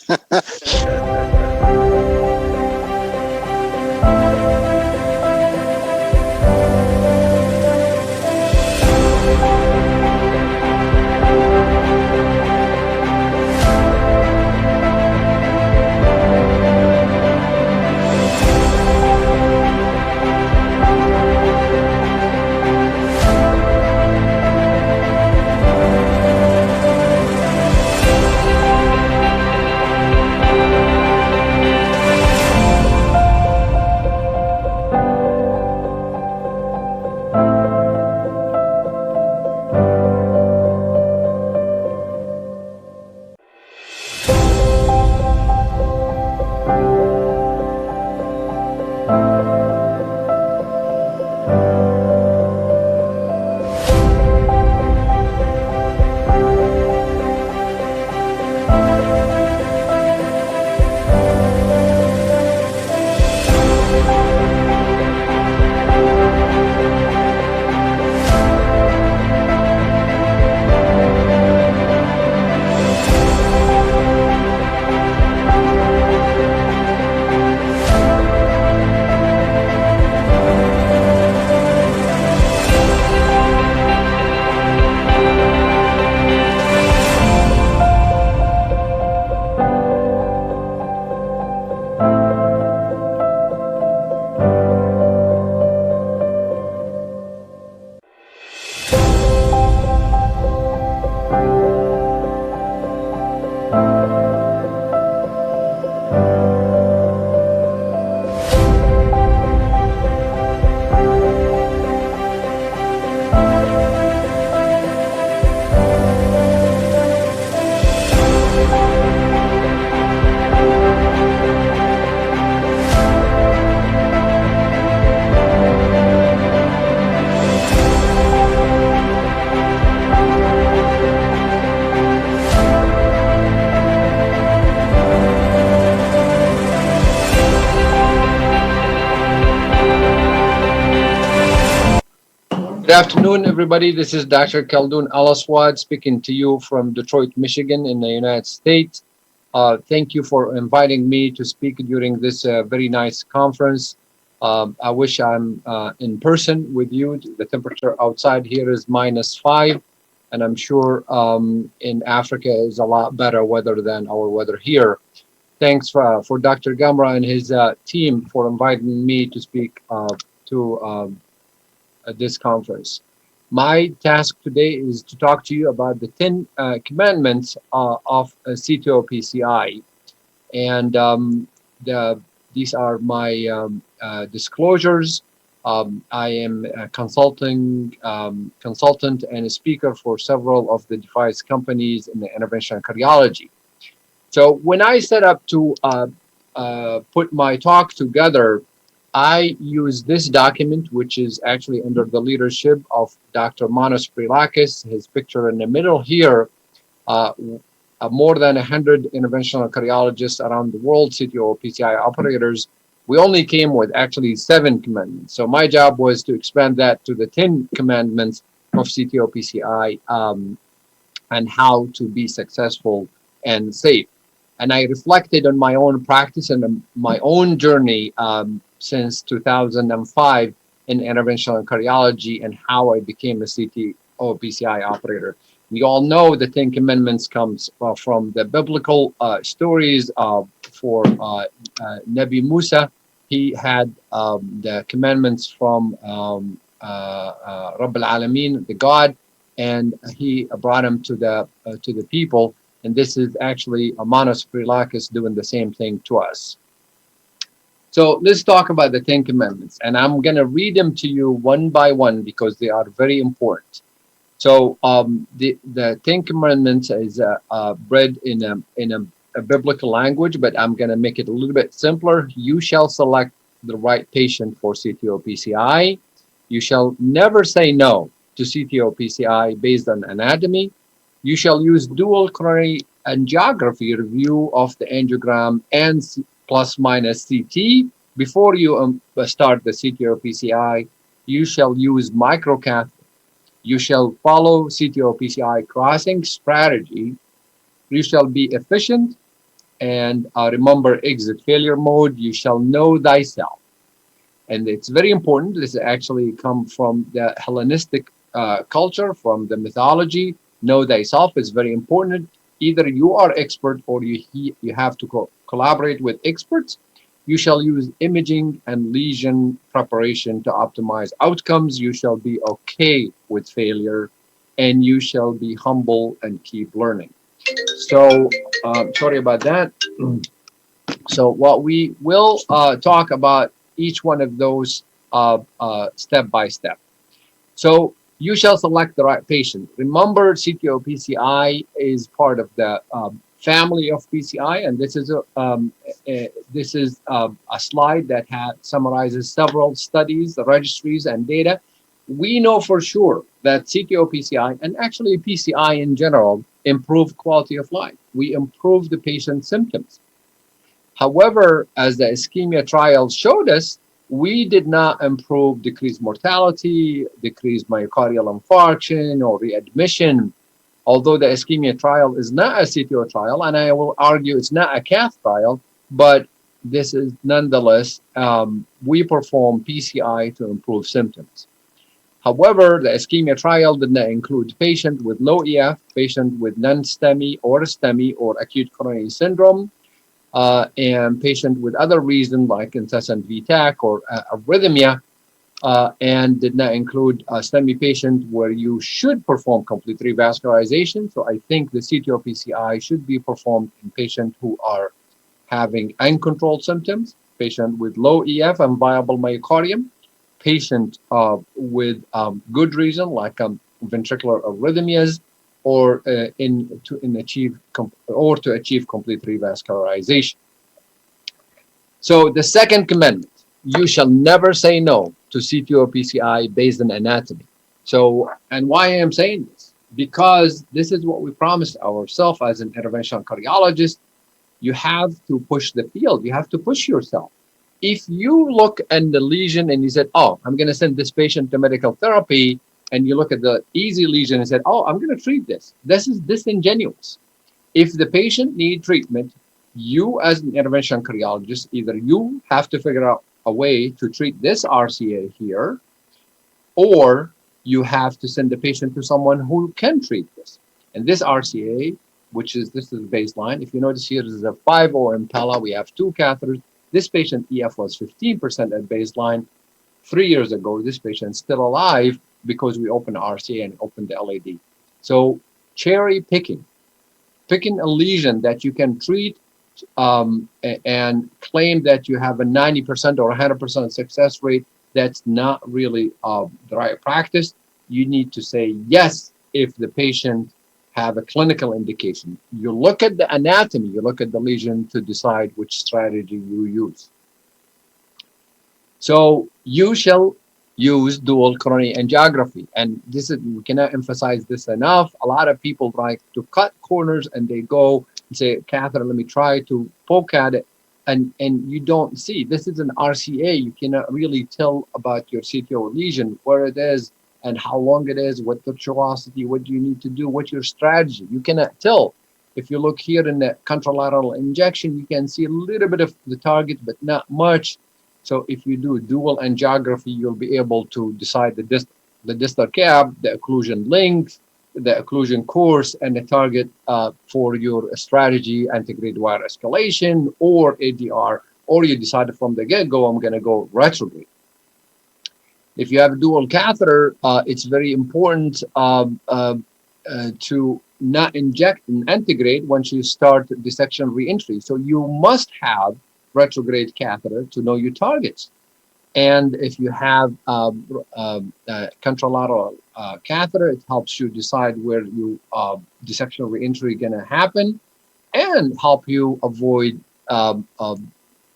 Good afternoon, everybody. This is Dr. Khaldoon Al-Aswad speaking to you from Detroit, Michigan in the United States. Thank you for inviting me to speak during this very nice conference. I wish I'm in person with you. The temperature outside here is -5, and I'm sure in Africa is a lot better weather than our weather here. Thanks for Dr. Gamra and his team for inviting me to speak to at this conference. My task today is to talk to you about the 10 commandments of CTO PCI. And these are my disclosures. I am a consultant and a speaker for several of the device companies in the interventional cardiology. So when I set up to put my talk together, I use this document, which is actually under the leadership of Dr. Manos Prilakis. His picture in the middle here, more than 100 interventional cardiologists around the world, CTO, PCI operators. We only came with actually 7 commandments. So my job was to expand that to the 10 commandments of CTO, PCI, and how to be successful and safe. And I reflected on my own practice and my own journey since 2005 in interventional cardiology and how I became a CTO PCI operator. We all know the 10 Commandments comes from the biblical stories for Nabi Musa. He had the commandments from Rabb al-Alameen, the God, and he brought them to the people. And this is actually Manos Prilakis doing the same thing to us. So let's talk about the 10 Commandments. And I'm going to read them to you one by one because they are very important. So the 10 Commandments is read in a biblical language, but I'm going to make it a little bit simpler. You shall select the right patient for CTO PCI. You shall never say no to CTO PCI based on anatomy. You shall use dual coronary angiography review of the angiogram and plus minus CT before you start the CTO PCI. You shall use microcath. You shall follow CTO PCI crossing strategy. You shall be efficient and remember exit failure mode. You shall know thyself. And it's very important. This actually comes from the Hellenistic culture, from the mythology. Know thyself is very important. Either you are expert or you have to collaborate with experts. You shall use imaging and lesion preparation to optimize outcomes. You shall be okay with failure, and you shall be humble and keep learning. So, sorry about that. So what we will talk about each one of those step by step. So you shall select the right patient. Remember, CTO PCI is part of the family of PCI, and this is a slide that summarizes several studies, the registries, and data. We know for sure that CTO PCI, and actually PCI in general, improve quality of life. We improve the patient's symptoms. However, as the ischemia trial showed us, we did not improve decreased mortality, decreased myocardial infarction, or readmission. Although the ischemia trial is not a CTO trial, and I will argue it's not a cath trial, but this is nonetheless, we perform PCI to improve symptoms. However, the ischemia trial did not include patient with low EF, patient with non-STEMI or STEMI or acute coronary syndrome, and patient with other reasons like incessant VTAC or arrhythmia, and did not include a STEMI patient where you should perform complete revascularization. So I think the CTO PCI should be performed in patients who are having uncontrolled symptoms, patient with low EF and viable myocardium, patient with good reason like ventricular arrhythmias, or to achieve complete revascularization. So the second commandment, you shall never say no to CTO PCI based on anatomy. So, and why I am saying this? Because this is what we promised ourselves as an interventional cardiologist. You have to push the field. You have to push yourself. If you look at the lesion and you said, oh, I'm going to send this patient to medical therapy, and you look at the easy lesion and said, oh, I'm going to treat this. This is disingenuous. If the patient needs treatment, you as an intervention cardiologist, either you have to figure out a way to treat this RCA here, or you have to send the patient to someone who can treat this. And this RCA, this is baseline. If you notice here, this is a 5-0 Impella. We have 2 catheters. This patient EF was 15% at baseline. 3 years ago, this patient's still alive because we opened RCA and opened the LAD. So cherry picking a lesion that you can treat and claim that you have a 90% or 100% success rate, that's not really the right practice. You need to say yes if the patient have a clinical indication. You look at the anatomy, you look at the lesion to decide which strategy you use. So you shall use dual coronary angiography. And this is, we cannot emphasize this enough. A lot of people like to cut corners and they go and say, catheter, let me try to poke at it. And you don't see, this is an RCA. You cannot really tell about your CTO lesion, where it is and how long it is, what the tortuosity, what do you need to do, what's your strategy. You cannot tell. If you look here in the contralateral injection, you can see a little bit of the target, but not much. So if you do dual angiography, you'll be able to decide the distal cap, the occlusion length, the occlusion course, and the target for your strategy, antegrade wire escalation or ADR, or you decided from the get-go, I'm going to go retrograde. If you have a dual catheter, it's very important to not inject and antegrade once you start dissection reentry. So you must have retrograde catheter to know your targets. And if you have contralateral catheter, it helps you decide where you dissection reentry going to happen and help you avoid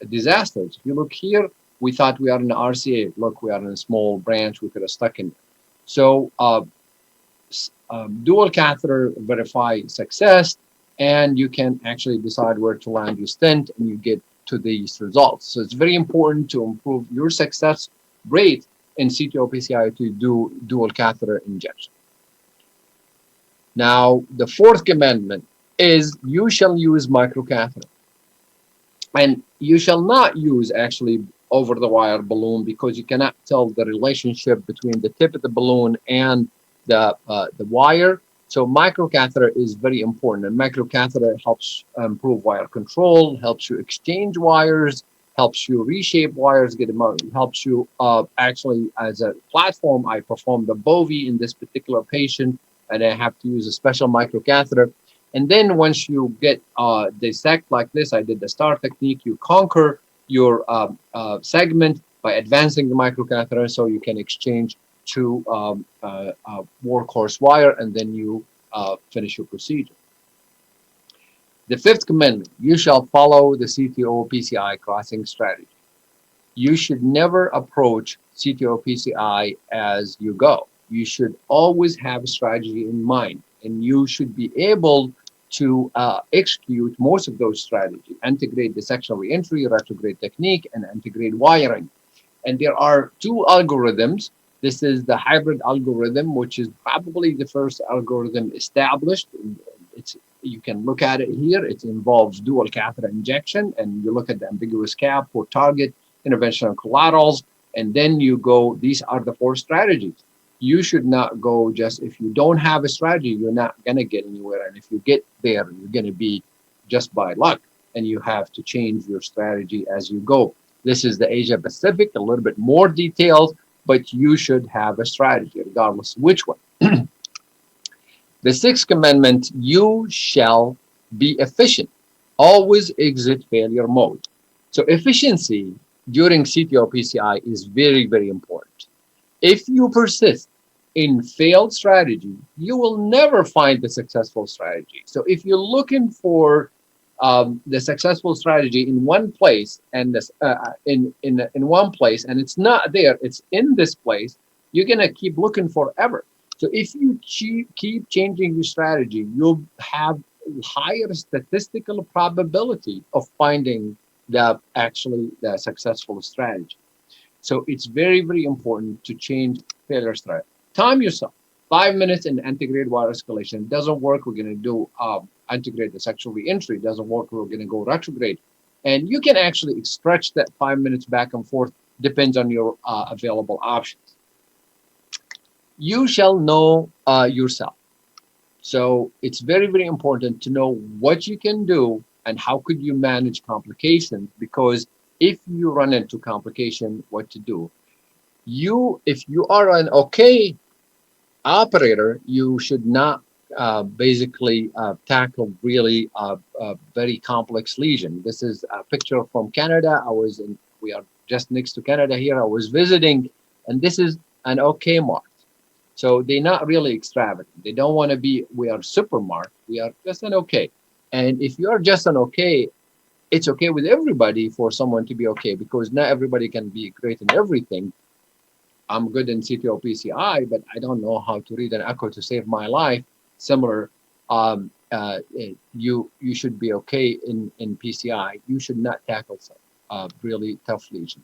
disasters. If you look here, we thought we are in the RCA. Look, we are in a small branch. We could have stuck in. So dual catheter verify success, and you can actually decide where to land your stent, and you get to these results. So it's very important to improve your success rate in CTO PCI to do dual catheter injection. Now, the fourth commandment is you shall use microcatheter. And you shall not use actually over-the-wire balloon, because you cannot tell the relationship between the tip of the balloon and the wire. So microcatheter is very important, and microcatheter helps improve wire control, helps you exchange wires, helps you reshape wires, get them out, helps you actually, as a platform, I performed the Bovie in this particular patient, and I have to use a special microcatheter. And then once you get dissect like this, I did the STAR technique, you conquer your segment by advancing the microcatheter so you can exchange to workhorse wire, and then you finish your procedure. The fifth commandment, you shall follow the CTO PCI crossing strategy. You should never approach CTO PCI as you go. You should always have a strategy in mind, and you should be able to execute most of those strategies: antegrade dissection reentry, retrograde technique, and antegrade wiring. And there are 2 algorithms. This is the hybrid algorithm, which is probably the first algorithm established. You can look at it here. It involves dual catheter injection, and you look at the ambiguous cap for target, interventional collaterals, and then you go, these are the 4 strategies. You should not go just, if you don't have a strategy, you're not going to get anywhere. And if you get there, you're going to be just by luck, and you have to change your strategy as you go. This is the Asia Pacific, a little bit more detailed, but you should have a strategy regardless of which one. The 6th commandment, you shall be efficient. Always exit failure mode. So efficiency during CTO PCI is very, very important. If you persist in failed strategy, you will never find the successful strategy. So if you're looking for the successful strategy in one place, and this in one place, and it's not there, it's in this place, you're gonna keep looking forever. So if you keep changing your strategy, you'll have higher statistical probability of finding the successful strategy. So it's very, very important to change failure strategy. Time yourself. 5 minutes in antegrade wire escalation. Doesn't work, we're going to do antegrade the sexual reentry. Doesn't work, we're going to go retrograde. And you can actually stretch that 5 minutes back and forth, depends on your available options. You shall know yourself. So it's very, very important to know what you can do and how could you manage complications, because if you run into complication, what to do. If you are an okay operator, you should not basically tackle really very complex lesion. This is a picture from Canada. We are just next to Canada here. I was visiting, and this is an okay mark. So they're not really extravagant. They don't want to be, we are super marked. We are just an okay. And if you're just an okay, it's okay with everybody for someone to be okay, because not everybody can be great in everything. I'm good in CTO PCI, but I don't know how to read an echo to save my life. Similar, you should be okay in PCI. You should not tackle some really tough lesion.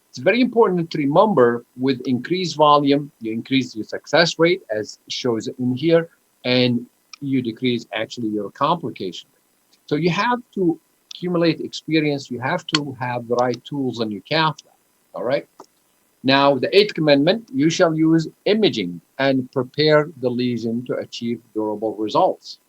It's very important to remember, with increased volume, you increase your success rate, as shows in here, and you decrease actually your complication rate. So you have to accumulate experience. You have to have the right tools on your cath lab. All right. Now, the 8th commandment, you shall use imaging and prepare the lesion to achieve durable results.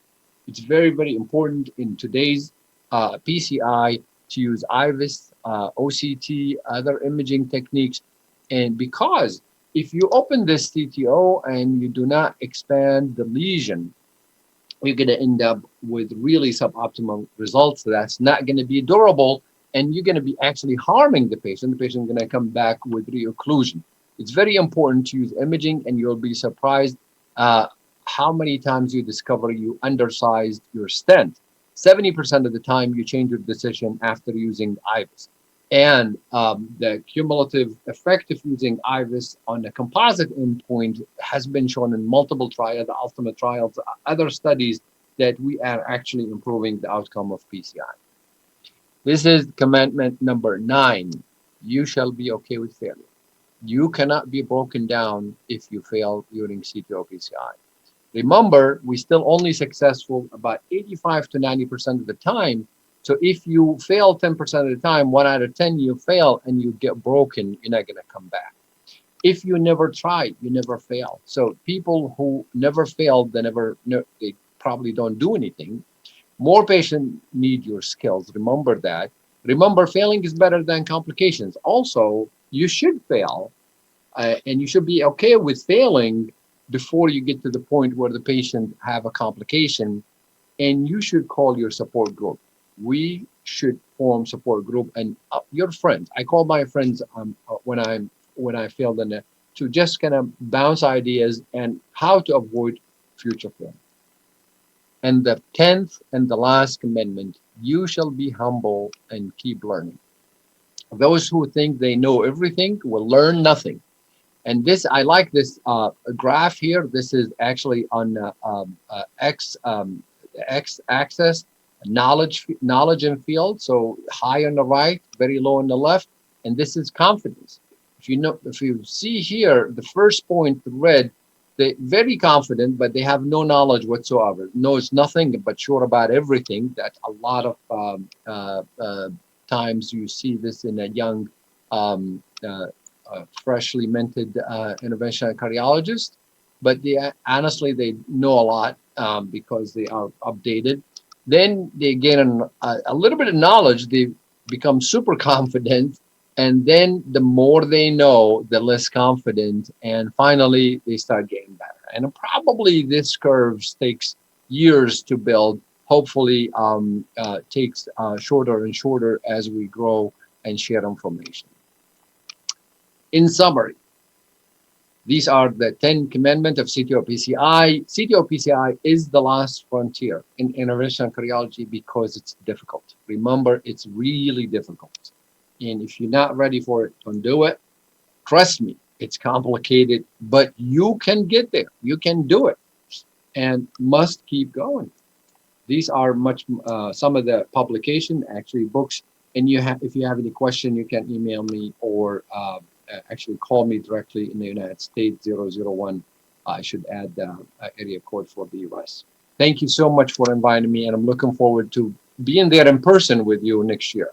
It's very, very important in today's PCI to use IVUS, OCT, other imaging techniques. And because if you open this CTO and you do not expand the lesion, you're going to end up with really suboptimal results. That's not going to be durable, and you're going to be actually harming the patient. The patient is going to come back with reocclusion. It's very important to use imaging, and you'll be surprised how many times you discover you undersized your stent. 70% of the time you change your decision after using IVUS. And the cumulative effect of using IVUS on a composite endpoint has been shown in multiple trials, the ultimate trials, other studies, that we are actually improving the outcome of PCI. This is commandment number 9. You shall be okay with failure. You cannot be broken down if you fail during CTO PCI. Remember, we're still only successful about 85 to 90% of the time. So if you fail 10% of the time, 1 out of 10 you fail and you get broken, you're not going to come back. If you never try, you never fail. So people who never failed, they probably don't do anything. More patients need your skills. Remember that. Remember, failing is better than complications. Also, you should fail, and you should be okay with failing before you get to the point where the patient have a complication, and you should call your support group. We should form support group, and your friends. I call my friends when I failed in it, to just kind of bounce ideas and how to avoid future failure. And the 10th and the last commandment, you shall be humble and keep learning. Those who think they know everything will learn nothing. And this, I like this graph here. This is actually on x-axis, knowledge and field. So high on the right, very low on the left. And this is confidence. If you see here, the first point, red, they're very confident, but they have no knowledge whatsoever. Knows nothing, but sure about everything. That a lot of times you see this in a young, freshly minted interventional cardiologist. But honestly, they know a lot because they are updated. Then they gain a little bit of knowledge. They become super confident. And then the more they know, the less confident. And finally, they start getting better. And probably this curve takes years to build. Hopefully, takes shorter and shorter as we grow and share information. In summary, these are the 10 commandments of CTO PCI. CTO PCI is the last frontier in interventional cardiology because it's difficult. Remember, it's really difficult. And if you're not ready for it, don't do it. Trust me, it's complicated, but you can get there. You can do it, and must keep going. These are some of the publication, actually books. And if you have any question, you can email me or actually call me directly in the United States, 001 I should add the area code for the US. Thank you so much for inviting me, and I'm looking forward to being there in person with you next year.